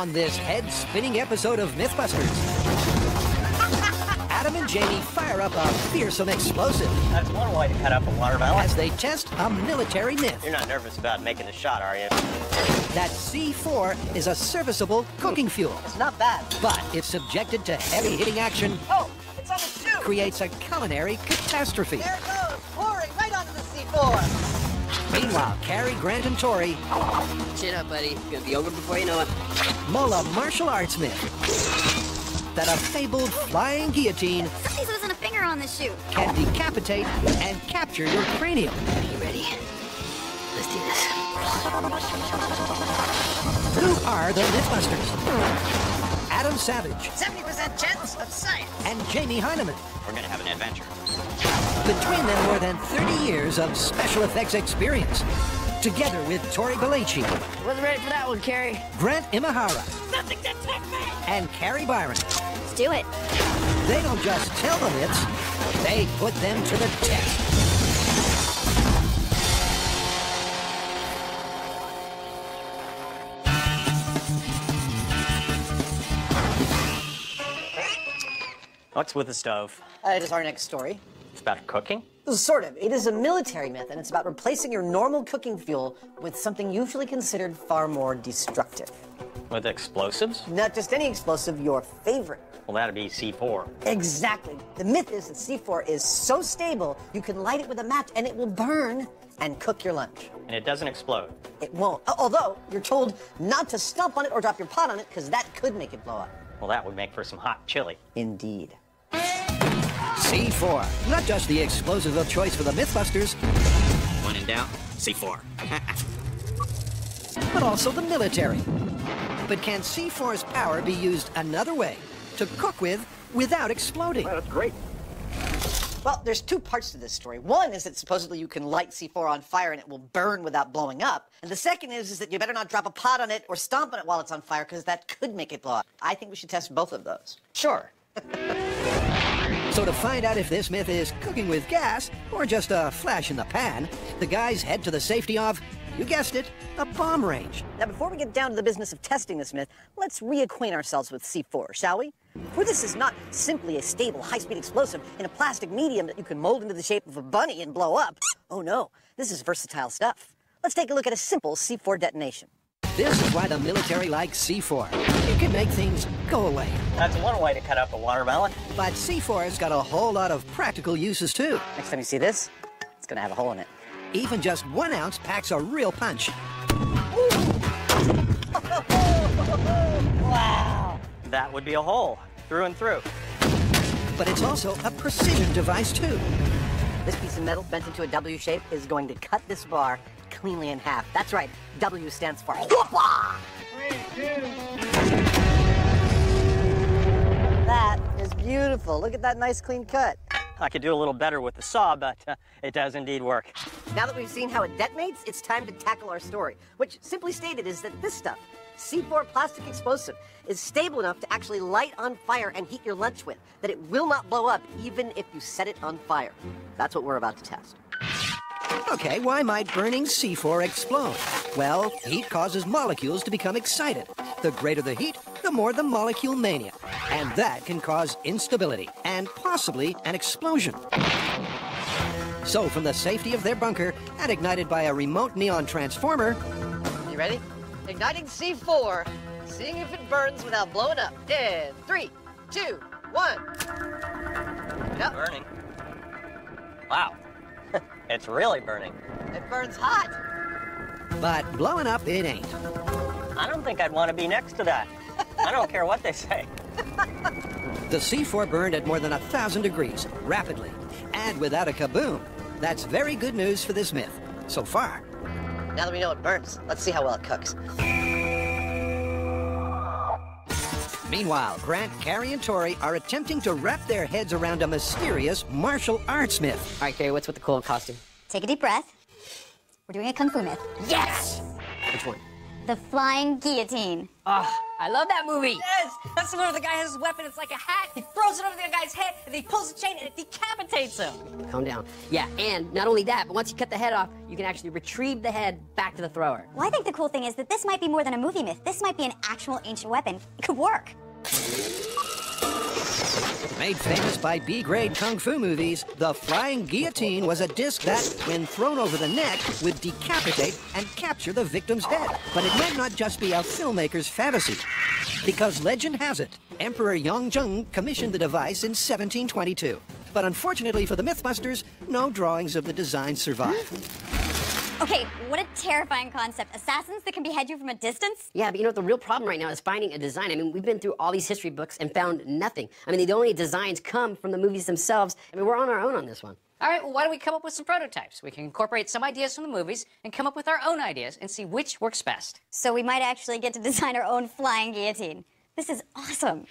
on this head-spinning episode of MythBusters. Adam and Jamie fire up a fearsome explosive. That's one way to cut up a watermelon. As they test a military myth. You're not nervous about making a shot, are you? That C4 is a serviceable cooking fuel. It's not bad. But if subjected to heavy-hitting action, Oh, it's on the shoe. creates a culinary catastrophe. There it goes, pouring right onto the C4. Meanwhile, Carrie, Grant, and Tori Chin up, buddy. Gonna be over before you know it. mull a martial arts myth that a fabled flying guillotine Somebody's losing a finger on this shoe. can decapitate and capture your cranium. Are you ready? Let's do this. Who are the MythBusters? Adam Savage 70% chance of science. and Jamie Heineman. We're gonna have an adventure. Between them, more than 30 years of special effects experience. Together with Tori Bellacci, Wasn't ready for that one, Carrie. Grant Imahara, Nothing to take me. and Carrie Byron. Let's do it. They don't just tell the myths, they put them to the test. What's with the stove? It is our next story. It's about cooking? Sort of. It is a military myth, and it's about replacing your normal cooking fuel with something usually considered far more destructive. With explosives? Not just any explosive, your favorite. Well, that'd be C4. Exactly. The myth is that C4 is so stable, you can light it with a match and it will burn and cook your lunch. And it doesn't explode. It won't. Although, you're told not to stomp on it or drop your pot on it, because that could make it blow up. Well, that would make for some hot chili. Indeed. C4, not just the explosive of choice for the MythBusters, When in doubt, C4. but also the military. But can C4's power be used another way to cook with without exploding? That's great. Well, there's two parts to this story. One is that supposedly you can light C4 on fire and it will burn without blowing up. And the second is that you better not drop a pot on it or stomp on it while it's on fire, because that could make it blow up. I think we should test both of those. Sure. So to find out if this myth is cooking with gas or just a flash in the pan, the guys head to the safety of, you guessed it, a bomb range. Now, before we get down to the business of testing this myth, let's reacquaint ourselves with C4, shall we? For this is not simply a stable, high-speed explosive in a plastic medium that you can mold into the shape of a bunny and blow up. Oh no, this is versatile stuff. Let's take a look at a simple C4 detonation. This is why the military likes C4. It can make things go away. That's one way to cut up a watermelon. But C4's got a whole lot of practical uses too. Next time you see this, it's gonna have a hole in it. Even just 1 ounce packs a real punch. Wow! That would be a hole, through and through. But it's also a precision device too. This piece of metal bent into a W shape is going to cut this bar cleanly in half. That's right, W stands for whoopah! That is beautiful. Look at that nice clean cut. I could do a little better with the saw, but it does indeed work. Now that we've seen how it detonates, it's time to tackle our story, which simply stated is that this stuff, C4 plastic explosive, is stable enough to actually light on fire and heat your lunch with, that it will not blow up even if you set it on fire. That's what we're about to test. Okay, why might burning C4 explode? Well, heat causes molecules to become excited. The greater the heat, the more the molecule mania. And that can cause instability and possibly an explosion. So from the safety of their bunker and ignited by a remote neon transformer, You ready? Igniting C4, seeing if it burns without blowing up. In 3, 2, 1. Yep, Burning. Wow. It's really burning. it burns hot. but blowing up it ain't. I don't think I'd want to be next to that. I don't care what they say. The C4 burned at more than 1,000 degrees, rapidly, and without a kaboom. That's very good news for this myth, so far. Now that we know it burns, let's see how well it cooks. Meanwhile, Grant, Carrie, and Tori are attempting to wrap their heads around a mysterious martial arts myth. All right, Carrie, what's with the cool costume? Take a deep breath. We're doing a kung fu myth. Yes! Which one? The flying guillotine. Ah, I love that movie. Yes, that's the one where the guy has his weapon. It's like a hat. He throws it over the guy's head, and he pulls the chain, and it decapitates him. Calm down. Yeah, and not only that, but once you cut the head off, you can actually retrieve the head back to the thrower. Well, I think the cool thing is that this might be more than a movie myth. This might be an actual ancient weapon. It could work. Made famous by B-grade kung fu movies, the flying guillotine was a disc that, when thrown over the neck, would decapitate and capture the victim's head. But it might not just be a filmmaker's fantasy, because legend has it, Emperor Yongzheng commissioned the device in 1722. But unfortunately for the MythBusters, no drawings of the design survive. Okay, what a terrifying concept. Assassins that can behead you from a distance? Yeah, but you know what the real problem right now is finding a design. I mean, we've been through all these history books and found nothing. I mean, the only designs come from the movies themselves. I mean, we're on our own on this one. All right, well, why don't we come up with some prototypes? We can incorporate some ideas from the movies and come up with our own ideas and see which works best. So we might actually get to design our own flying guillotine. This is awesome.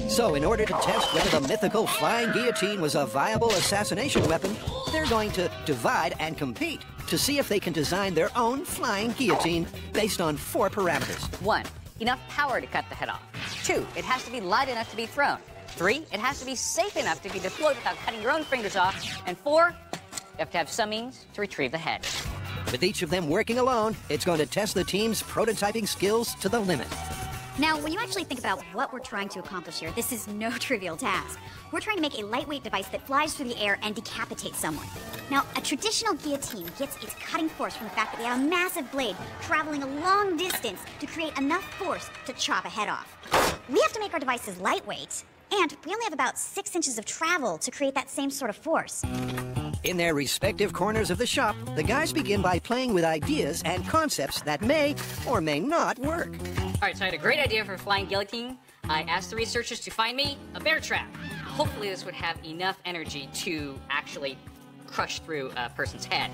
So in order to test whether the mythical flying guillotine was a viable assassination weapon, they're going to divide and compete to see if they can design their own flying guillotine based on 4 parameters. 1, enough power to cut the head off. 2, it has to be light enough to be thrown. 3, it has to be safe enough to be deployed without cutting your own fingers off. And 4, you have to have some means to retrieve the head. With each of them working alone, it's going to test the team's prototyping skills to the limit. Now, when you actually think about what we're trying to accomplish here, this is no trivial task. We're trying to make a lightweight device that flies through the air and decapitates someone. Now, a traditional guillotine gets its cutting force from the fact that we have a massive blade traveling a long distance to create enough force to chop a head off. We have to make our devices lightweight, and we only have about 6 inches of travel to create that same sort of force. In their respective corners of the shop, the guys begin by playing with ideas and concepts that may or may not work. All right, so I had a great idea for a flying guillotine. I asked the researchers to find me a bear trap. Hopefully this would have enough energy to actually crush through a person's head.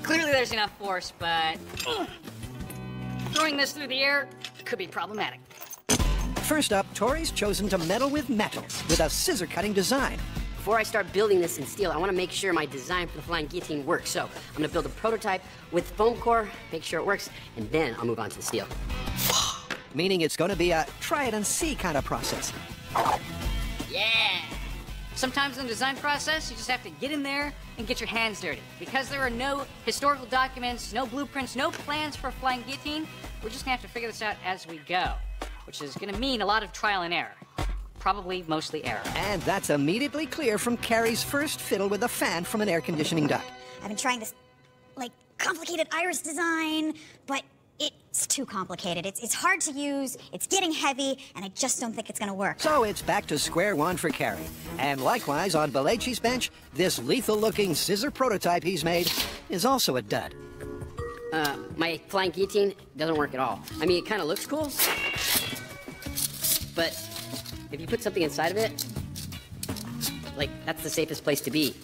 Clearly there's enough force, but throwing this through the air could be problematic. First up, Tori's chosen to meddle with metal with a scissor-cutting design. Before I start building this in steel, I want to make sure my design for the flying guillotine works. So I'm going to build a prototype with foam core, make sure it works, and then I'll move on to the steel. Meaning it's going to be a try-it-and-see kind of process. Yeah! Sometimes in the design process, you just have to get in there and get your hands dirty. Because there are no historical documents, no blueprints, no plans for a flying guillotine, we're just going to have to figure this out as we go, which is going to mean a lot of trial and error. Probably mostly error. And that's immediately clear from Carrie's first fiddle with a fan from an air conditioning duct. I've been trying this, like, complicated iris design, but it's too complicated. It's hard to use, it's getting heavy, and I just don't think it's gonna work. So it's back to square one for Carrie. And likewise, on Belechi's bench, this lethal-looking scissor prototype he's made is also a dud. My flying guillotine doesn't work at all. I mean, it kind of looks cool, but if you put something inside of it, like, that's the safest place to be.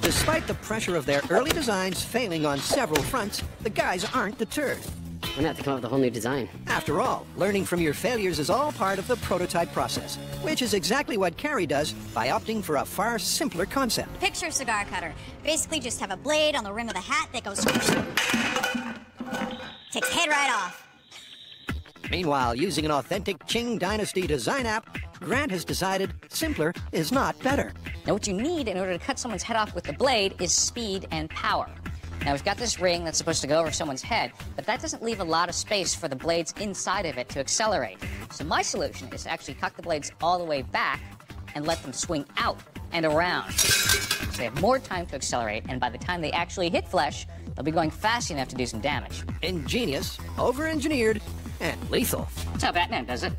Despite the pressure of their early designs failing on several fronts, the guys aren't deterred. I'm gonna have to come up with a whole new design. After all, learning from your failures is all part of the prototype process, which is exactly what Carrie does by opting for a far simpler concept. Picture cigar cutter. Basically just have a blade on the rim of the hat that goes... takes head right off. Meanwhile, using an authentic Qing Dynasty design app, Grant has decided simpler is not better. Now what you need in order to cut someone's head off with the blade is speed and power. Now we've got this ring that's supposed to go over someone's head, but that doesn't leave a lot of space for the blades inside of it to accelerate. So my solution is to actually cock the blades all the way back and let them swing out and around. So they have more time to accelerate, and by the time they actually hit flesh, they'll be going fast enough to do some damage. Ingenious, over-engineered, and lethal. That's how Batman does it.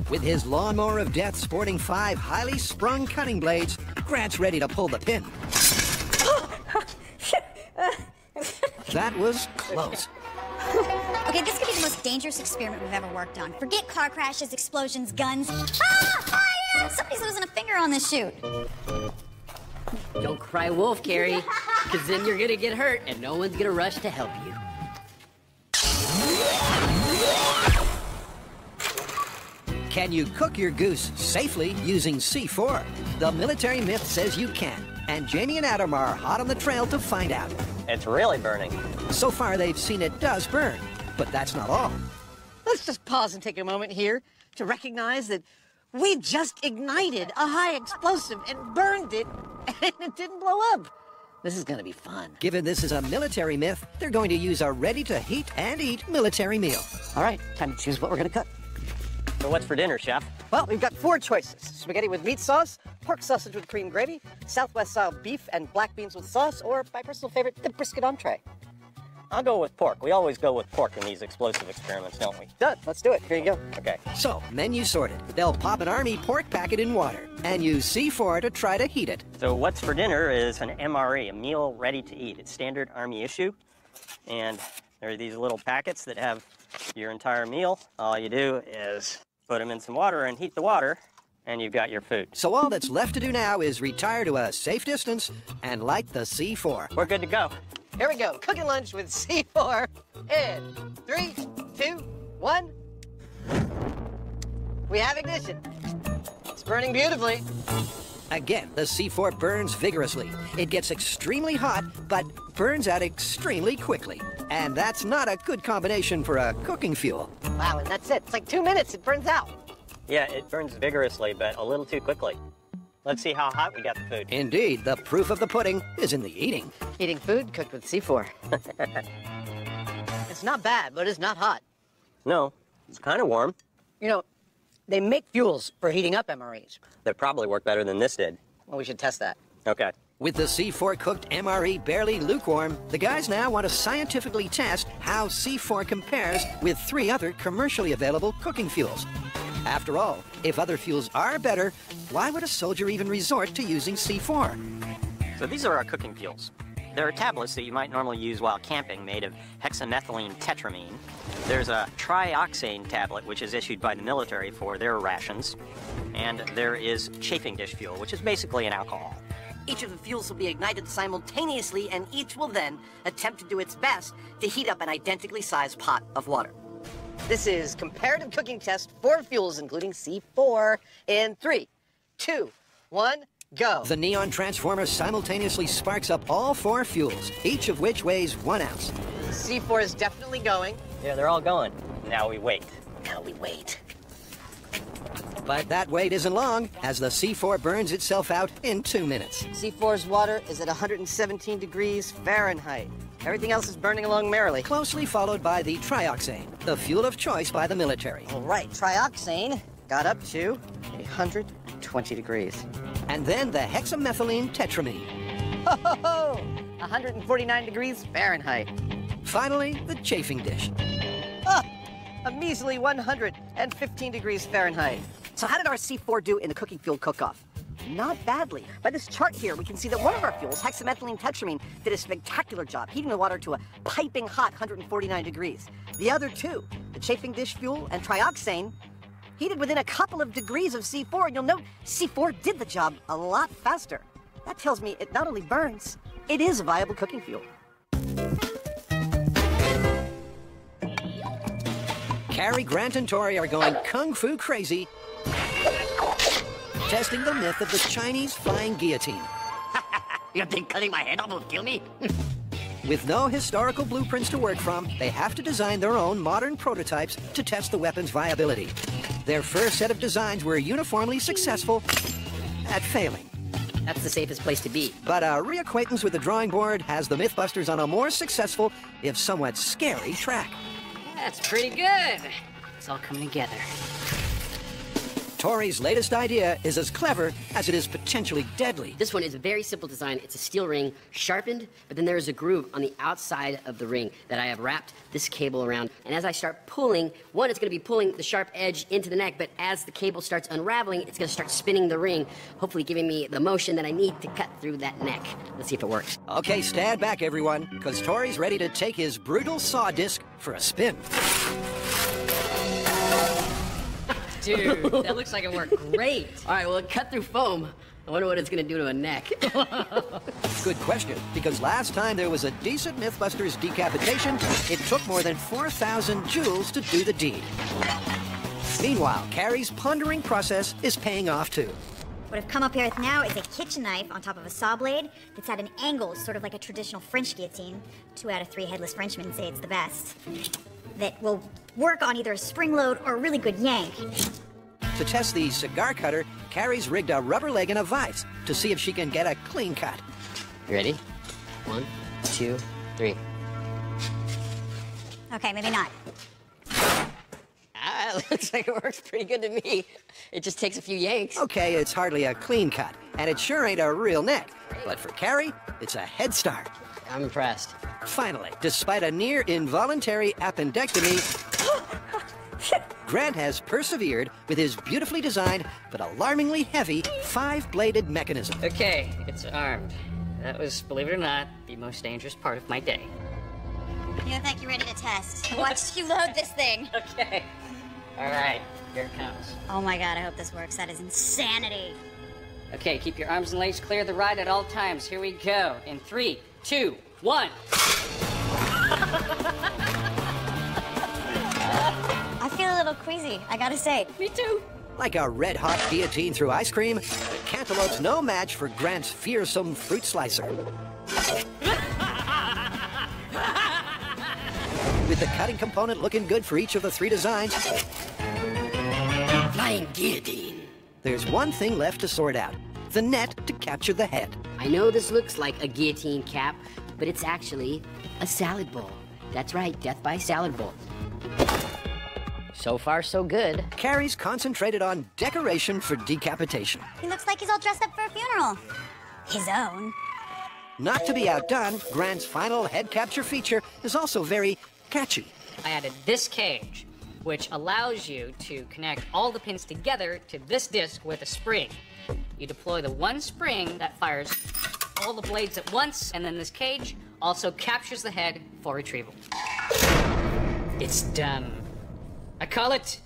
With his lawnmower of death sporting 5 highly sprung cutting blades, Grant's ready to pull the pin. That was close. Okay, this could be the most dangerous experiment we've ever worked on. Forget car crashes, explosions, guns. Fire! Somebody's losing a finger on this shoot. Don't cry wolf, Carrie, because then you're gonna get hurt and no one's gonna rush to help you. Can you cook your goose safely using C4? The military myth says you can, and Jamie and Adam are hot on the trail to find out. It's really burning. So far, they've seen it does burn, But that's not all. Let's just pause and take a moment here to recognize that we just ignited a high explosive and burned it, and it didn't blow up. This is going to be fun. Given this is a military myth, they're going to use a ready-to-heat and eat military meal. All right, time to choose what we're going to cook. So what's for dinner, Chef? Well, we've got 4 choices. Spaghetti with meat sauce, pork sausage with cream gravy, Southwest-style beef and black beans with sauce, or my personal favorite, the brisket entree. I'll go with pork. We always go with pork in these explosive experiments, don't we? Done. Let's do it. Here you go. Okay. So, menu sorted. They'll pop an Army pork packet in water and use C4 to try to heat it. So what's for dinner is an MRE, a meal ready to eat. It's standard Army issue. And there are these little packets that have your entire meal. All you do is put them in some water and heat the water, and you've got your food. So all that's left to do now is retire to a safe distance and light the C4. We're good to go. Here we go. Cooking lunch with C4 in 3, 2, 1. We have ignition. It's burning beautifully. Again, the C4 burns vigorously. It gets extremely hot, but burns out extremely quickly. And that's not a good combination for a cooking fuel. Wow, and that's it. It's like 2 minutes. It burns out. Yeah, it burns vigorously, but a little too quickly. Let's see how hot we got the food. Indeed, the proof of the pudding is in the eating. Eating food cooked with C4. It's not bad, but it's not hot. No, it's kind of warm. You know, they make fuels for heating up MREs. That probably worked better than this did. Well, we should test that. Okay. With the C4 cooked MRE barely lukewarm, the guys now want to scientifically test how C4 compares with 3 other commercially available cooking fuels. After all, if other fuels are better, why would a soldier even resort to using C4? So these are our cooking fuels. There are tablets that you might normally use while camping made of hexamethylene tetramine. There's a trioxane tablet, which is issued by the military for their rations. And there is chafing dish fuel, which is basically an alcohol. Each of the fuels will be ignited simultaneously, and each will then attempt to do its best to heat up an identically sized pot of water. This is comparative cooking test 4 fuels, including C4, in 3, 2, 1, go. The neon transformer simultaneously sparks up all 4 fuels, each of which weighs 1 ounce. C4 is definitely going. Yeah, they're all going. Now we wait. Now we wait. But that wait isn't long, as the C4 burns itself out in 2 minutes. C4's water is at 117 degrees Fahrenheit. Everything else is burning along merrily. Closely followed by the trioxane, the fuel of choice by the military. All right, trioxane got up to 120 degrees. And then the hexamethylene tetramine. Ho, ho, ho! 149 degrees Fahrenheit. Finally, the chafing dish. A measly 115 degrees Fahrenheit. So how did our C4 do in the cooking fuel cook-off? Not badly. By this chart here, we can see that one of our fuels, hexamethylene tetramine, did a spectacular job heating the water to a piping hot 149 degrees. The other 2, the chafing dish fuel and trioxane, heated within a couple of degrees of C4, and you'll note C4 did the job a lot faster. That tells me it not only burns, it is a viable cooking fuel. Cary, Grant, and Tori are going kung fu crazy, testing the myth of the Chinese flying guillotine. You think cutting my head off will kill me? With no historical blueprints to work from, they have to design their own modern prototypes to test the weapon's viability. Their first set of designs were uniformly successful at failing. That's the safest place to be. But a reacquaintance with the drawing board has the MythBusters on a more successful, if somewhat scary, track. That's pretty good. It's all coming together. Tori's latest idea is as clever as it is potentially deadly. This one is a very simple design. It's a steel ring, sharpened, but then there is a groove on the outside of the ring that I have wrapped this cable around. And as I start pulling, one, it's going to be pulling the sharp edge into the neck, but as the cable starts unraveling, it's going to start spinning the ring, hopefully giving me the motion that I need to cut through that neck. Let's see if it works. Okay, stand back, everyone, because Tori's ready to take his brutal saw disc for a spin. Dude, that looks like it worked great. All right, well, it cut through foam. I wonder what it's going to do to a neck. Good question, because last time there was a decent MythBusters decapitation, it took more than 4,000 joules to do the deed. Meanwhile, Cary's pondering process is paying off, too. What I've come up here with now is a kitchen knife on top of a saw blade that's at an angle, sort of like a traditional French guillotine. 2 out of 3 headless Frenchmen say it's the best. that will work on either a spring load or a really good yank. To test the cigar cutter, Carrie's rigged a rubber leg in a vise to see if she can get a clean cut. You ready? 1, 2, 3. Okay, maybe not. It looks like it works pretty good to me. It just takes a few yanks. Okay, it's hardly a clean cut, and it sure ain't a real neck. But for Carrie, it's a head start. I'm impressed. Finally, despite a near involuntary appendectomy, Grant has persevered with his beautifully designed but alarmingly heavy 5-bladed mechanism. Okay, it's armed. That was, believe it or not, the most dangerous part of my day. You look like you're ready to test. Watch you load this thing. Okay. All right, here it comes. Oh my god, I hope this works. That is insanity. Okay, keep your arms and legs clear of the ride at all times. Here we go. In 3, 2, 1. I feel a little queasy, I gotta say. Me too. Like a red-hot guillotine through ice cream, the cantaloupe's no match for Grant's fearsome fruit slicer. With the cutting component looking good for each of the 3 designs, Flying guillotine. there's one thing left to sort out: the net to capture the head. I know this looks like a guillotine cap, but it's actually a salad bowl. That's right, death by salad bowl. So far, so good. Carrie's concentrated on decoration for decapitation. He looks like he's all dressed up for a funeral. His own. Not to be outdone, Grant's final head capture feature is also very catchy. I added this cage, which allows you to connect all the pins together to this disc with a spring. You deploy the one spring that fires all the blades at once, and then this cage also captures the head for retrieval. It's done. I call it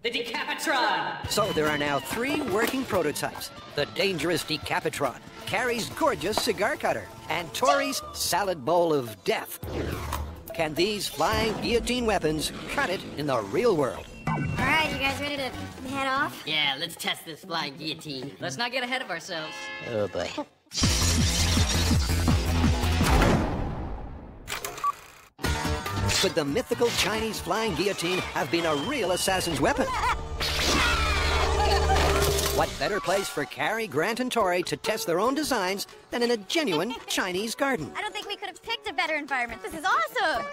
the Decapitron. So there are now 3 working prototypes: the dangerous Decapitron, Carrie's gorgeous cigar cutter, and Tori's salad bowl of death. Can these flying guillotine weapons cut it in the real world? All right, you guys ready to head off? Yeah, let's test this flying guillotine. Let's not get ahead of ourselves. Oh, boy. Could the mythical Chinese flying guillotine have been a real assassin's weapon? What better place for Carrie, Grant, and Tori to test their own designs than in a genuine Chinese garden? I don't think we could have picked a better environment. This is awesome.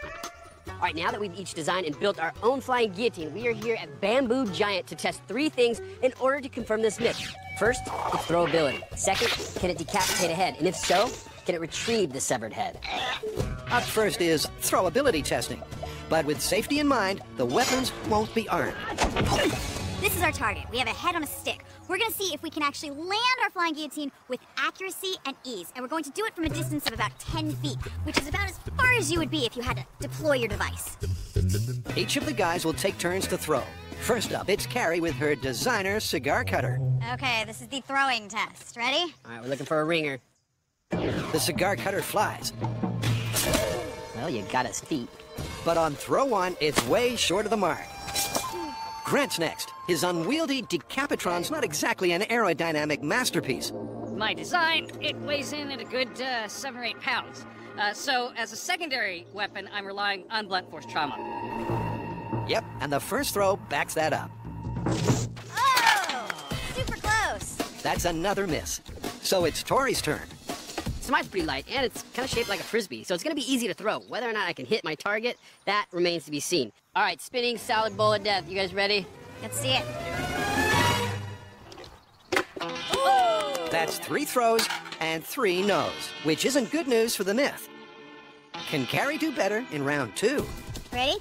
All right, now that we've each designed and built our own flying guillotine, we are here at Bamboo Giant to test 3 things in order to confirm this myth. First, its throwability. Second, can it decapitate a head? And if so, can it retrieve the severed head? Up first is throwability testing. But with safety in mind, the weapons won't be armed. This is our target. We have a head on a stick. We're gonna see if we can actually land our flying guillotine with accuracy and ease. And we're going to do it from a distance of about 10 feet, which is about as far as you would be if you had to deploy your device. Each of the guys will take turns to throw. First up, it's Carrie with her designer cigar cutter. Okay, this is the throwing test. Ready? All right, we're looking for a ringer. The cigar cutter flies. Well, you got his feet. But on throw 1, it's way short of the mark. Grant's next. His unwieldy Decapitron's not exactly an aerodynamic masterpiece. My design, it weighs in at a good 7 or 8 pounds. So as a secondary weapon, I'm relying on blunt force trauma. Yep, and the first throw backs that up. Oh! Super close. That's another miss. So it's Tori's turn. So mine's pretty light, and it's kind of shaped like a frisbee, so it's going to be easy to throw. Whether or not I can hit my target, that remains to be seen. All right, spinning salad bowl of death. You guys ready? Let's see it. That's 3 throws and 3 no's, which isn't good news for the myth. Can Carrie do better in round 2? Ready?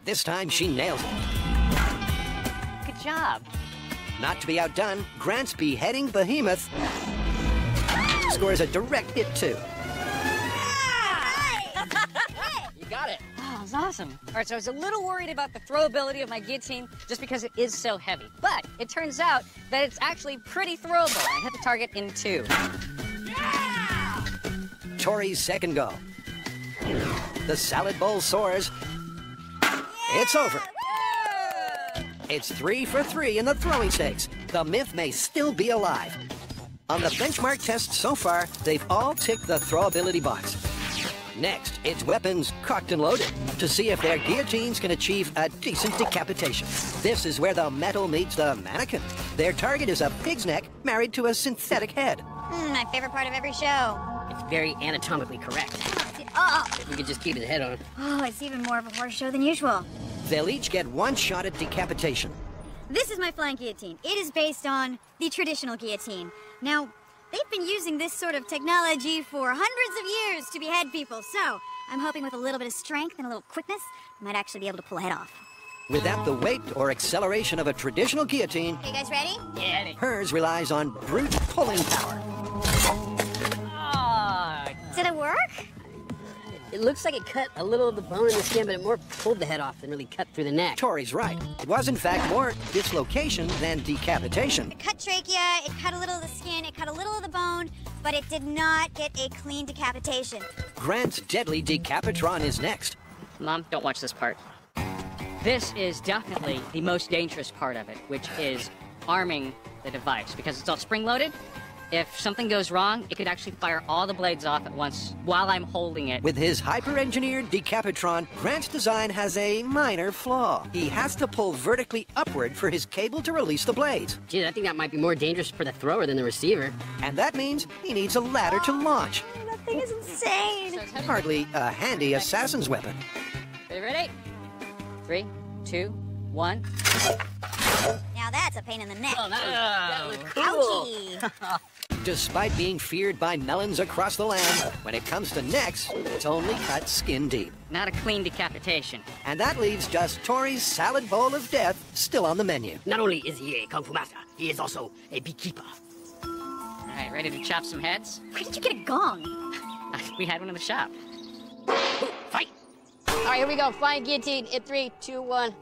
This time she nails it. Good job. Not to be outdone, Grant's beheading behemoth scores a direct hit too. You got it. Oh, that's awesome. All right, so I was a little worried about the throwability of my guillotine just because it is so heavy. But it turns out that it's actually pretty throwable. I hit the target in 2. Tori's second go. The salad bowl soars. It's over. It's 3 for 3 in the throwing stakes. The myth may still be alive. On the benchmark tests so far, they've all ticked the throwability box. Next, it's weapons cocked and loaded to see if their guillotines can achieve a decent decapitation. This is where the metal meets the mannequin. Their target is a pig's neck married to a synthetic head. My favorite part of every show. It's very anatomically correct. Oh, If we could just keep his head on. oh, it's even more of a horror show than usual. They'll each get one shot at decapitation. This is my flying guillotine. It is based on the traditional guillotine. Now, they've been using this sort of technology for hundreds of years to behead people, so I'm hoping with a little bit of strength and a little quickness, I might actually be able to pull a head off. Without the weight or acceleration of a traditional guillotine, Are you guys ready? Yeah. hers relies on brute pulling power. Did it work? It looks like it cut a little of the bone in the skin, but it more pulled the head off than really cut through the neck. Tori's right. It was, in fact, more dislocation than decapitation. It cut trachea, it cut a little of the skin, it cut a little of the bone, but it did not get a clean decapitation. Grant's deadly decapitron is next. Mom, don't watch this part. This is definitely the most dangerous part of it, which is arming the device, because it's all spring-loaded. If something goes wrong, it could actually fire all the blades off at once while I'm holding it. With his hyper-engineered decapitron, Grant's design has a minor flaw. He has to pull vertically upward for his cable to release the blades. Gee, I think that might be more dangerous for the thrower than the receiver. And that means he needs a ladder to launch. That thing is insane. Hardly a handy assassin's weapon. Ready? 3, 2, 1. Now that's a pain in the neck. Oh, that was cool. Ouchie. Despite being feared by melons across the land, when it comes to necks, it's only cut skin deep. Not a clean decapitation. And that leaves just Tori's salad bowl of death still on the menu. Not only is he a kung fu master, he is also a beekeeper. All right, ready to chop some heads? Where did you get a gong? We had one in the shop. Fight! All right, here we go. Flying guillotine in 3, 2, 1.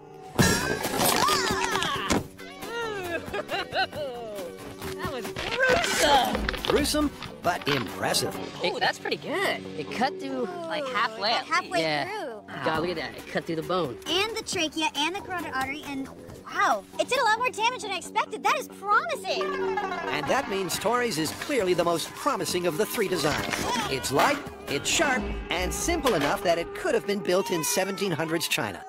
That was gruesome. Gruesome, but impressive. Oh, that's pretty good. It cut through like halfway. Got halfway Yeah. through. God, look at that. It cut through the bone. And the trachea and the carotid artery and wow, it did a lot more damage than I expected. That is promising. And that means Tori's is clearly the most promising of the three designs. It's light, it's sharp, and simple enough that it could have been built in 1700s China.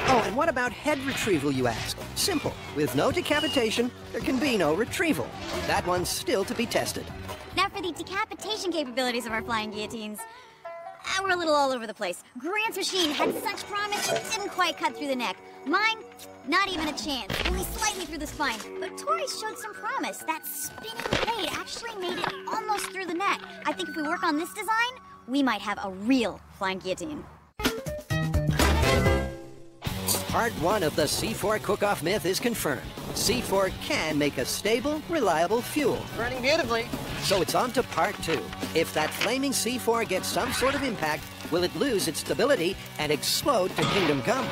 Oh, and what about head retrieval, you ask? Simple. With no decapitation, there can be no retrieval. That one's still to be tested. Now for the decapitation capabilities of our flying guillotines. We're a little all over the place. Grant's machine had such promise, it didn't quite cut through the neck. Mine, not even a chance, only slightly through the spine. But Tori's showed some promise. That spinning blade actually made it almost through the neck. I think if we work on this design, we might have a real flying guillotine. Part 1 of the C4 cook-off myth is confirmed. C4 can make a stable, reliable fuel. Burning beautifully. So it's on to Part 2. If that flaming C4 gets some sort of impact, will it lose its stability and explode to Kingdom Come?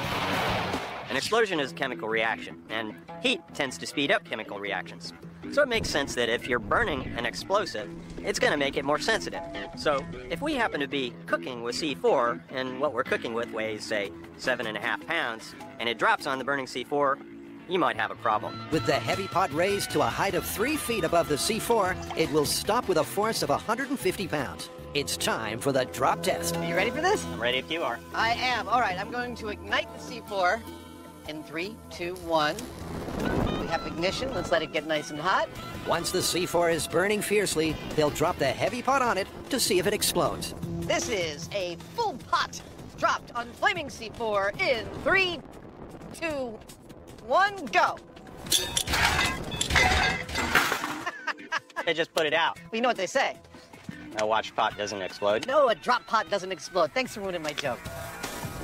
An explosion is a chemical reaction, and heat tends to speed up chemical reactions. So it makes sense that if you're burning an explosive, it's going to make it more sensitive. So if we happen to be cooking with C4, and what we're cooking with weighs, say, 7.5 pounds, and it drops on the burning C4, you might have a problem. With the heavy pot raised to a height of 3 feet above the C4, it will stop with a force of 150 pounds. It's time for the drop test. Are you ready for this? I'm ready if you are. I am. All right, I'm going to ignite the C4 in 3, 2, 1. We have ignition. Let's let it get nice and hot. Once the C4 is burning fiercely, they'll drop the heavy pot on it to see if it explodes. This is a full pot dropped on flaming C4 in 3, 2, 1, go. They just put it out. Well, you know what they say. A watch pot doesn't explode. No, a drop pot doesn't explode. Thanks for ruining my joke.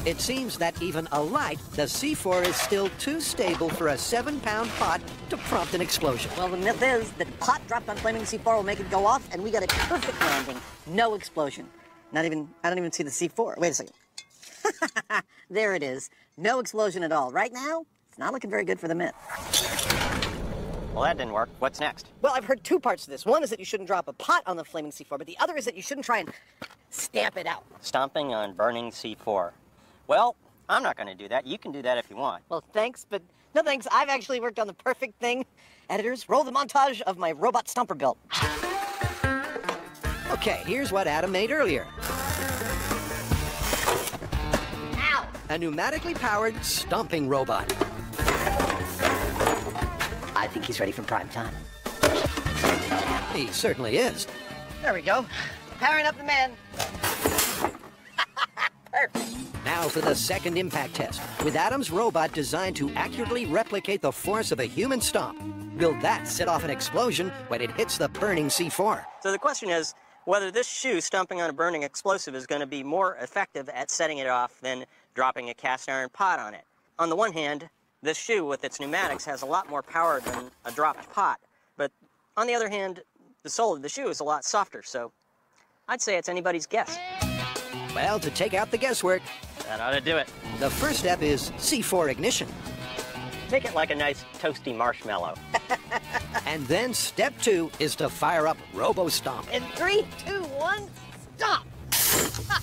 It seems that even alight, the C4 is still too stable for a 7-pound pot to prompt an explosion. Well, the myth is that pot dropped on flaming C4 will make it go off, and we got a perfect landing. No explosion. I don't even see the C4. Wait a second. There it is. No explosion at all. Right now, it's not looking very good for the myth. Well, that didn't work. What's next? Well, I've heard two parts to this. One is that you shouldn't drop a pot on the flaming C4, but the other is that you shouldn't try and stamp it out. Stomping on burning C4. Well, I'm not going to do that. You can do that if you want. Well, thanks, but No thanks, I've actually worked on the perfect thing. Editors, roll the montage of my robot stomper built. Okay, here's what Adam made earlier. Ow! A pneumatically powered stomping robot. I think he's ready for prime time. He certainly is. There we go. Powering up the man. Perfect. Now for the second impact test. With Adam's robot designed to accurately replicate the force of a human stomp, will that set off an explosion when it hits the burning C4? So the question is whether this shoe stomping on a burning explosive is going to be more effective at setting it off than dropping a cast iron pot on it. On the one hand, this shoe with its pneumatics has a lot more power than a dropped pot. But on the other hand, the sole of the shoe is a lot softer, so I'd say it's anybody's guess. Well, to take out the guesswork, That ought to do it. the first step is C4 ignition. Make it like a nice toasty marshmallow. And then step 2 is to fire up Robo Stomp. In 3, 2, 1, stop! Ha!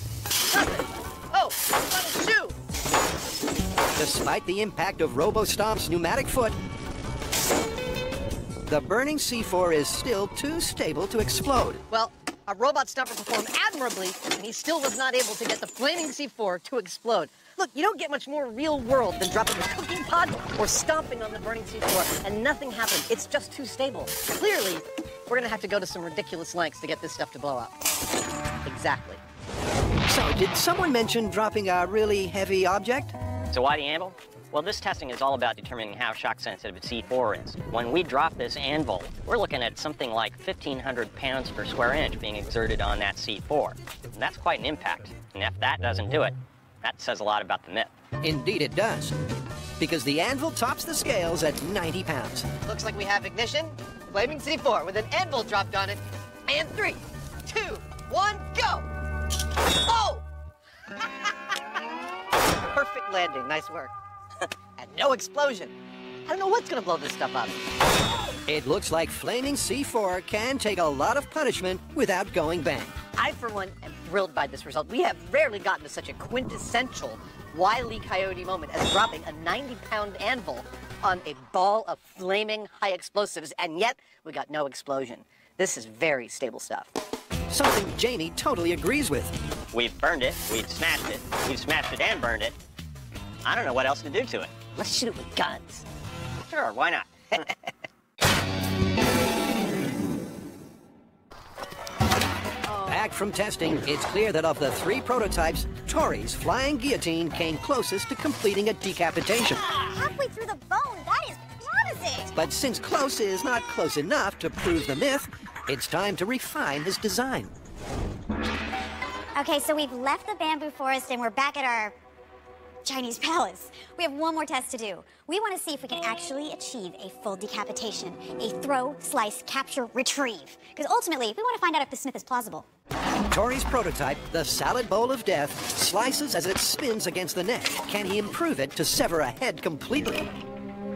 Nothing! Oh, it's not a shoe! Despite the impact of Robo Stomp's pneumatic foot, the burning C4 is still too stable to explode. Well, our robot stomper performed admirably, and he still was not able to get the flaming C4 to explode. Look, you don't get much more real world than dropping a cooking pot or stomping on the burning C4, and nothing happened. It's just too stable. Clearly, we're gonna have to go to some ridiculous lengths to get this stuff to blow up. Exactly. So, did someone mention dropping a really heavy object? So why the anvil? Well, this testing is all about determining how shock sensitive a C4 is. When we drop this anvil, we're looking at something like 1,500 pounds per square inch being exerted on that C4. And that's quite an impact. And if that doesn't do it, that says a lot about the myth. Indeed it does. Because the anvil tops the scales at 90 pounds. Looks like we have ignition, flaming C4 with an anvil dropped on it. And 3, 2, 1, go! Oh! Perfect landing, nice work. And no explosion. I don't know what's gonna blow this stuff up. It looks like flaming C4 can take a lot of punishment without going bang. I, for one, am thrilled by this result. We have rarely gotten to such a quintessential Wile E. Coyote moment as dropping a 90-pound anvil on a ball of flaming high explosives, and yet we got no explosion. This is very stable stuff. Something Jamie totally agrees with. We've burned it, we've smashed it and burned it. I don't know what else to do to it. Let's shoot it with guns. Sure, why not? Back from testing, it's clear that of the 3 prototypes, Tori's flying guillotine came closest to completing a decapitation. Halfway through the bone, that is promising. But since close is not close enough to prove the myth, it's time to refine his design. Okay, so we've left the bamboo forest and we're back at our Chinese palace. We have one more test to do. We want to see if we can actually achieve a full decapitation, a throw, slice, capture, retrieve. Because ultimately, we want to find out if the Smith is plausible. Tori's prototype, the salad bowl of death, slices as it spins against the neck. Can he improve it to sever a head completely?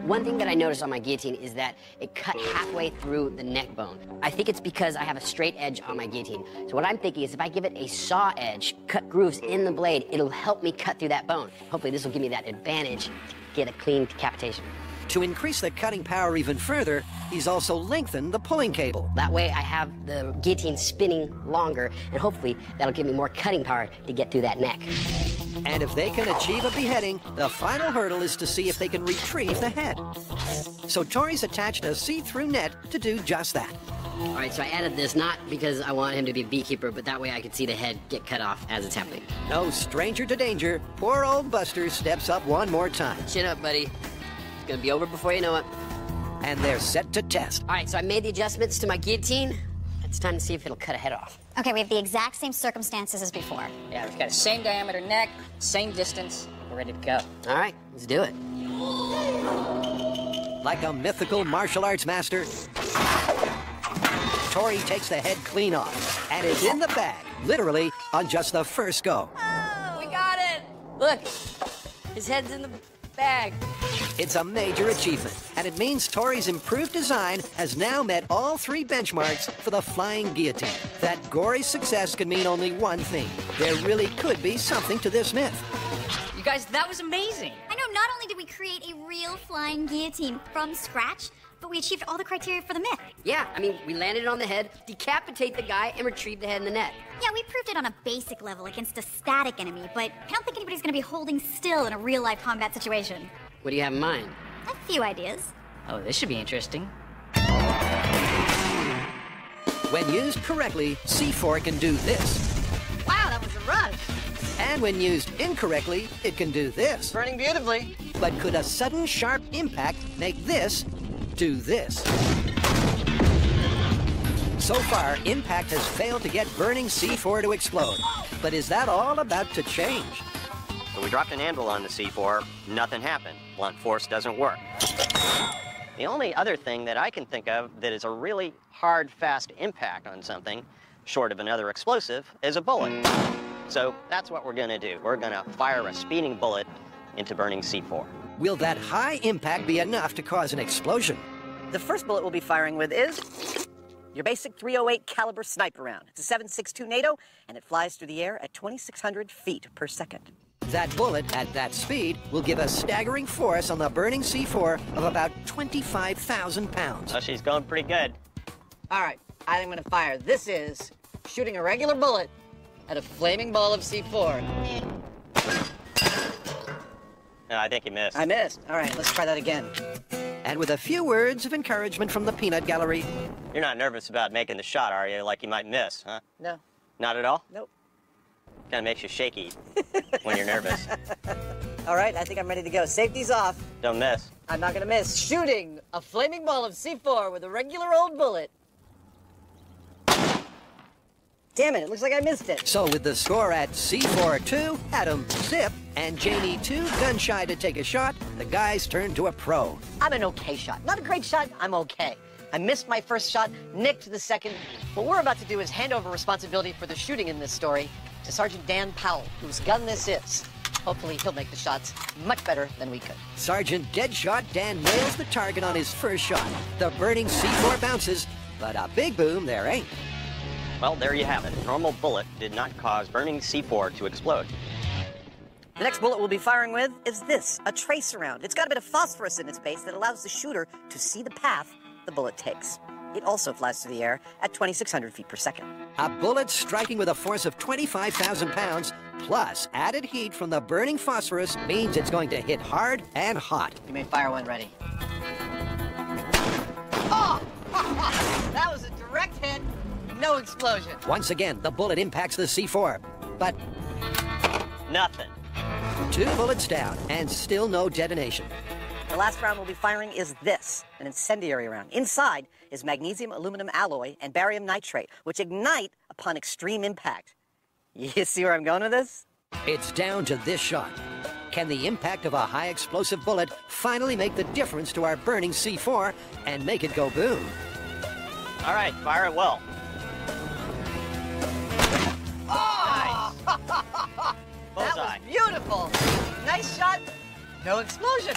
One thing that I noticed on my guillotine is that it cut halfway through the neck bone. I think it's because I have a straight edge on my guillotine. So what I'm thinking is if I give it a saw edge, cut grooves in the blade, it'll help me cut through that bone. Hopefully this will give me that advantage to get a clean decapitation. To increase the cutting power even further, he's also lengthened the pulling cable. That way I have the guillotine spinning longer, and hopefully that'll give me more cutting power to get through that neck. And if they can achieve a beheading, the final hurdle is to see if they can retrieve the head. So Tori's attached a see-through net to do just that. All right, so I added this not because I want him to be a beekeeper, but that way I could see the head get cut off as it's happening. No stranger to danger, poor old Buster steps up one more time. Chin up, buddy. It's gonna be over before you know it. And they're set to test. All right, so I made the adjustments to my guillotine. It's time to see if it'll cut a head off. Okay, we have the exact same circumstances as before. Yeah, we've got the same diameter neck, same distance. We're ready to go. All right, let's do it. Like a mythical martial arts master, Tori takes the head clean off, and it's in the bag, literally, on just the first go. Oh, we got it! Look, his head's in the bag. It's a major achievement, and it means Tori's improved design has now met all 3 benchmarks for the flying guillotine. That gory success can mean only one thing. There really could be something to this myth. You You guys, that was amazing. I know, not only did we create a real flying guillotine from scratch, but we achieved all the criteria for the myth. Yeah, I mean, we landed on the head, decapitate the guy, and retrieve the head in the net. Yeah, we proved it on a basic level against a static enemy, but I don't think anybody's gonna be holding still in a real-life combat situation. What do you have in mind? A few ideas. Oh, this should be interesting. When used correctly, C4 can do this. Wow, that was a rush. And when used incorrectly, it can do this. Burning beautifully. But could a sudden sharp impact make this do this? So far, impact has failed to get burning C4 to explode. But is that all about to change? So we dropped an anvil on the C4, nothing happened. Blunt force doesn't work. The only other thing that I can think of that is a really hard, fast impact on something, short of another explosive, is a bullet. So that's what we're gonna do. We're gonna fire a speeding bullet into burning C4. Will that high impact be enough to cause an explosion? The first bullet we'll be firing with is your basic .308 caliber sniper round. It's a 7.62 NATO, and it flies through the air at 2,600 feet per second. That bullet at that speed will give a staggering force on the burning C4 of about 25,000 pounds. Oh, she's going pretty good. All right, I think I'm gonna fire. This is shooting a regular bullet at a flaming ball of C4. No, I think you missed. I missed. All right, let's try that again. And with a few words of encouragement from the peanut gallery, You're not nervous about making the shot, are you? Like you might miss, huh? No. Not at all? Nope. Kind of makes you shaky when you're nervous. All right, I think I'm ready to go. Safety's off. Don't miss. I'm not gonna miss. Shooting a flaming ball of C4 with a regular old bullet. Damn it, it looks like I missed it. so with the score at C4-2, Adam zip, and Janie 2 gun shy to take a shot, the guys turn to a pro. I'm an okay shot. Not a great shot, I'm okay. I missed my first shot, nicked the second. What we're about to do is hand over responsibility for the shooting in this story to Sergeant Dan Powell, whose gun this is. Hopefully he'll make the shots much better than we could. Sergeant Deadshot Dan nails the target on his first shot. The burning C4 bounces, but a big boom there ain't. Well, there you have it. Normal bullet did not cause burning C4 to explode. The next bullet we'll be firing with is this, a tracer round. It's got a bit of phosphorus in its base that allows the shooter to see the path the bullet takes. It also flies through the air at 2,600 feet per second. A bullet striking with a force of 25,000 pounds, plus added heat from the burning phosphorus, means it's going to hit hard and hot. You may fire when ready. Oh! That was a direct hit, no explosion. Once again, the bullet impacts the C4, but Nothing. 2 bullets down, and still no detonation. The last round we'll be firing is this, an incendiary round. Inside is magnesium aluminum alloy and barium nitrate, which ignite upon extreme impact. You see where I'm going with this? It's down to this shot. Can the impact of a high explosive bullet finally make the difference to our burning C4 and make it go boom? All right, fire it well. Oh! Nice. That Bullseye. was beautiful. Nice shot, no explosion.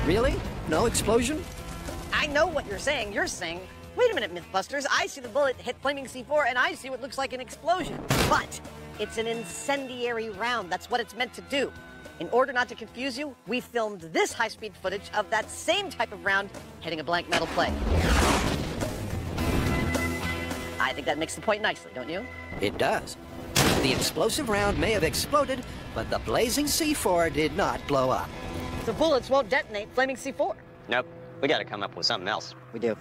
Really? No explosion? I know what you're saying. You're saying, wait a minute, MythBusters. I see the bullet hit flaming C4, and I see what looks like an explosion. But it's an incendiary round. That's what it's meant to do. In order not to confuse you, we filmed this high-speed footage of that same type of round hitting a blank metal plate. I think that makes the point nicely, don't you? It does. The explosive round may have exploded, but the blazing C4 did not blow up. The bullets won't detonate flaming C4. Nope. We got to come up with something else. We do.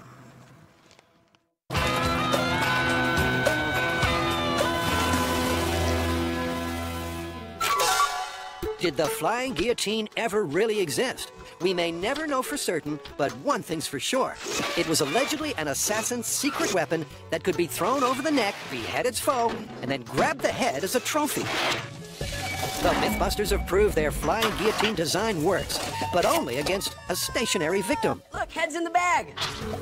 Did the flying guillotine ever really exist? We may never know for certain, but one thing's for sure. It was allegedly an assassin's secret weapon that could be thrown over the neck, behead its foe, and then grab the head as a trophy. The MythBusters have proved their flying guillotine design works, but only against a stationary victim. Look, head's in the bag.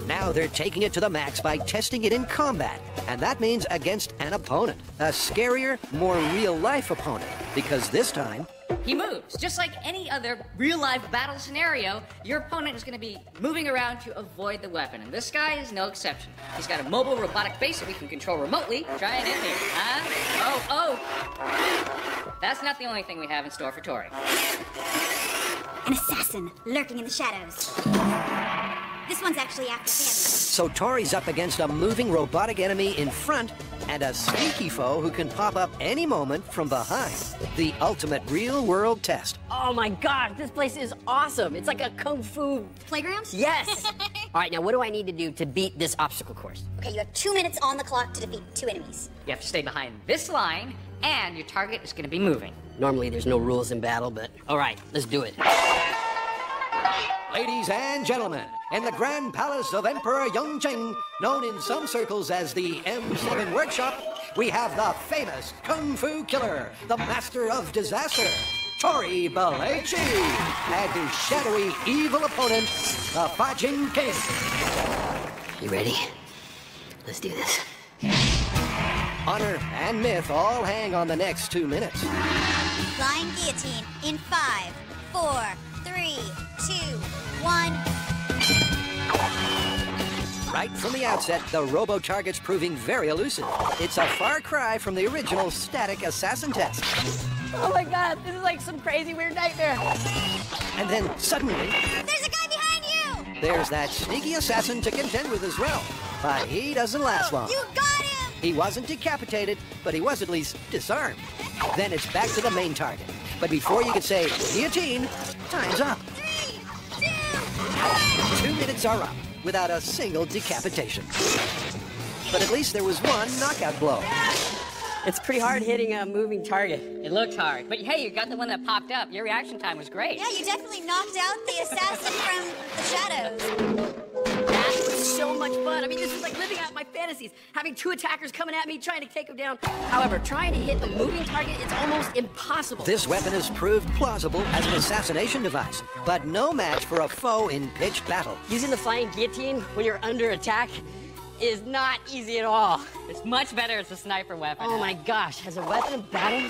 Now they're taking it to the max by testing it in combat, and that means against an opponent. A scarier, more real-life opponent, because this time, He moves. Just like any other real-life battle scenario, your opponent is going to be moving around to avoid the weapon, and this guy is no exception. He's got a mobile robotic base that we can control remotely. Try it in here, huh? Oh, oh! that's not the only thing we have in store for Tori. An assassin lurking in the shadows. This one's actually after Sammy. So Tori's up against a moving robotic enemy in front and a sneaky foe who can pop up any moment from behind. The ultimate real-world test. Oh my god, this place is awesome. It's like a kung fu Playground? Yes. All right, now what do I need to do to beat this obstacle course? Okay, you have 2 minutes on the clock to defeat 2 enemies. You have to stay behind this line, and your target is going to be moving. Normally there's no rules in battle, but all right, let's do it. Ladies and gentlemen, in the Grand Palace of Emperor Yongcheng, known in some circles as the M7 Workshop, we have the famous Kung Fu Killer, the Master of Disaster, Tori Belleci, and his shadowy, evil opponent, the Fajin King. You ready? Let's do this. Honor and myth all hang on the next 2 minutes. Flying guillotine in 5, 4, 3, 2, 1. Right from the outset, the robo-target's proving very elusive. It's a far cry from the original static assassin test. Oh my god, this is like some crazy weird nightmare. And then suddenly, There's a guy behind you! there's that sneaky assassin to contend with as well. But he doesn't last long. You got him! He wasn't decapitated, but he was at least disarmed. Then it's back to the main target. But before you can say guillotine, time's up. 3, 2, 1. 2 minutes are up without a single decapitation. But at least there was one knockout blow. It's pretty hard hitting a moving target. It looked hard, but hey, you got the one that popped up. Your reaction time was great. Yeah, you definitely knocked out the assassin from the shadows. That was so much fun. I mean, this is like living out my fantasies. Having 2 attackers coming at me, trying to take them down. However, trying to hit a moving target, it's almost impossible. This weapon has proved plausible as an assassination device, but no match for a foe in pitched battle. Using the flying guillotine when you're under attack is not easy at all. It's much better as a sniper weapon. Oh my gosh, as a weapon of battle,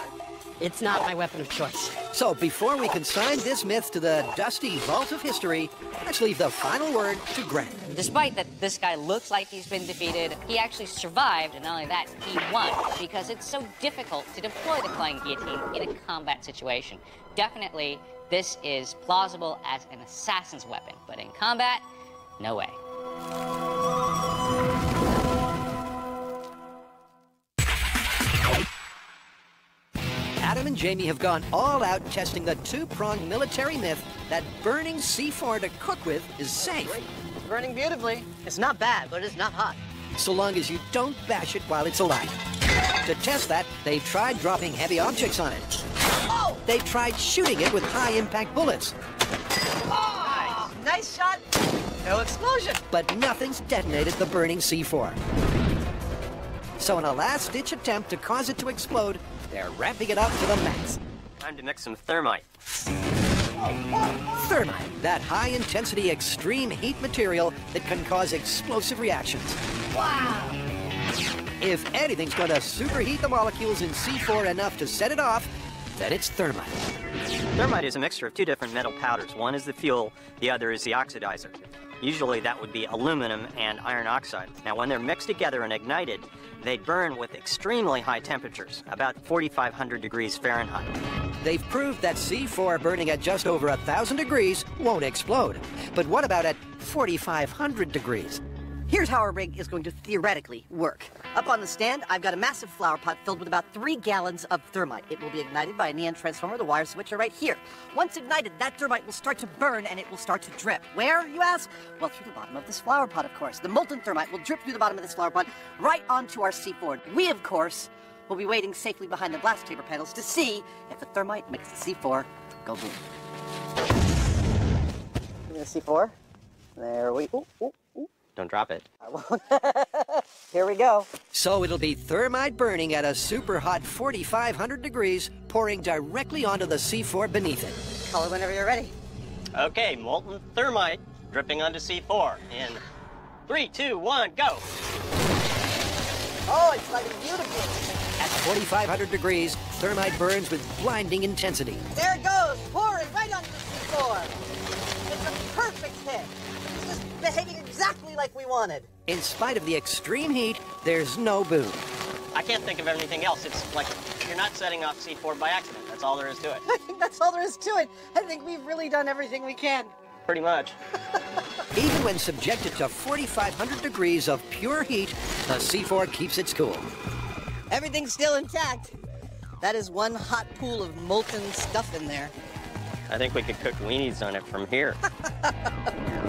it's not my weapon of choice. So before we consign this myth to the dusty vault of history, let's leave the final word to Grant. Despite that this guy looks like he's been defeated, he actually survived, and not only that, he won, because it's so difficult to deploy the flying guillotine in a combat situation. Definitely, this is plausible as an assassin's weapon, but in combat, no way. Adam and Jamie have gone all out testing the 2-pronged military myth that burning C4 to cook with is safe, It's burning beautifully. It's not bad, but it's not hot. so long as you don't bash it while it's alight. To test that, they've tried dropping heavy objects on it. Oh! They've tried shooting it with high-impact bullets, Oh! Nice shot. No explosion. but nothing's detonated the burning C4. So in a last-ditch attempt to cause it to explode, they're ramping it up to the max. Time to mix some thermite. Thermite, that high-intensity extreme heat material that can cause explosive reactions. Wow. If anything's going to superheat the molecules in C4 enough to set it off, then it's thermite. Thermite is a mixture of 2 different metal powders. One is the fuel, the other is the oxidizer. Usually that would be aluminum and iron oxide. Now when they're mixed together and ignited, they burn with extremely high temperatures, about 4,500 degrees Fahrenheit. They've proved that C4 burning at just over 1,000 degrees won't explode. But what about at 4,500 degrees? Here's how our rig is going to theoretically work. Up on the stand, I've got a massive flower pot filled with about 3 gallons of thermite. It will be ignited by a neon transformer. The wires switch are right here. Once ignited, that thermite will start to burn and it will start to drip. Where, you ask? Well, through the bottom of this flower pot, of course. The molten thermite will drip through the bottom of this flower pot right onto our C4. We, of course, will be waiting safely behind the glass taper panels to see if the thermite makes the C4 go boom. Give me the C4. There we go. Don't drop it. Here we go. So it'll be thermite burning at a super hot 4,500 degrees, pouring directly onto the C4 beneath it. Color whenever you're ready. Okay, molten thermite dripping onto C4 in 3, 2, 1, go! Oh, it's lighting beautifully. At 4,500 degrees, thermite burns with blinding intensity. There it goes, pouring right onto the C4. It's a perfect hit. It's just behaving exactly like we wanted. In spite of the extreme heat, there's no boom. I can't think of anything else. It's like You're not setting off C4 by accident. That's all there is to it. I think that's all there is to it. I think we've really done everything we can. Pretty much. Even when subjected to 4,500 degrees of pure heat, the C4 keeps its cool. Everything's still intact. That is one hot pool of molten stuff in there. I think we could cook weenies on it from here.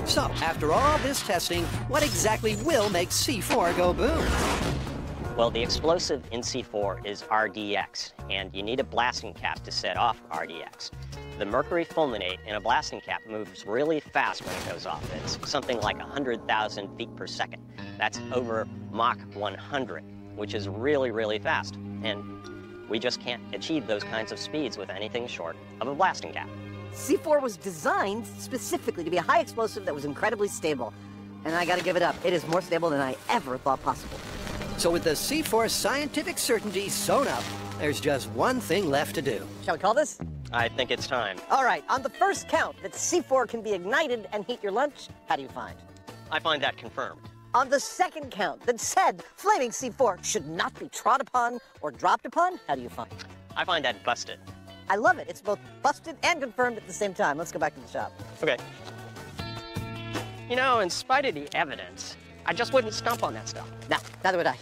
So, after all this testing, what exactly will make C4 go boom? Well, the explosive in C4 is RDX, and you need a blasting cap to set off RDX. The mercury fulminate in a blasting cap moves really fast when it goes off. It's something like 100,000 feet per second. That's over Mach 100, which is really, really fast. And we just can't achieve those kinds of speeds with anything short of a blasting cap. C4 was designed specifically to be a high explosive that was incredibly stable. And I gotta give it up. It is more stable than I ever thought possible. So with the C4 scientific certainty sewn up, there's just one thing left to do. Shall we call this? I think it's time. All right, on the first count that C4 can be ignited and heat your lunch, how do you find? I find that confirmed. On the second count that said flaming C4 should not be trod upon or dropped upon, how do you find? I find that busted. I love it. It's both busted and confirmed at the same time. Let's go back to the shop. Okay. You know, in spite of the evidence, I just wouldn't stump on that stuff. Now, neither would I.